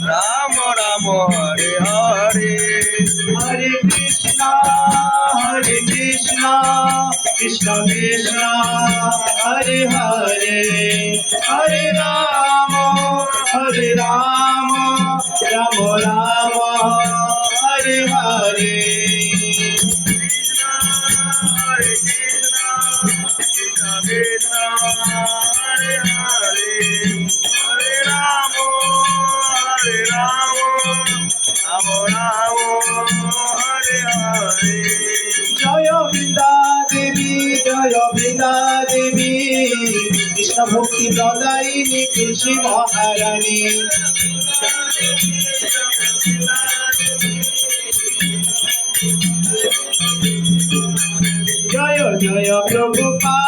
Ramo Ramo Hare Hare Hare Krishna Krishna Krishna Hare Hare Hare Rama Rama Rama Hare Hare Krishna Krishna Hare Hare Hare Ramo Ramo Ramo Hare Hare Jaya Vrinda Devi Krishna Bhakti Pradayini Tulsi Maharani Jaya Prabhupada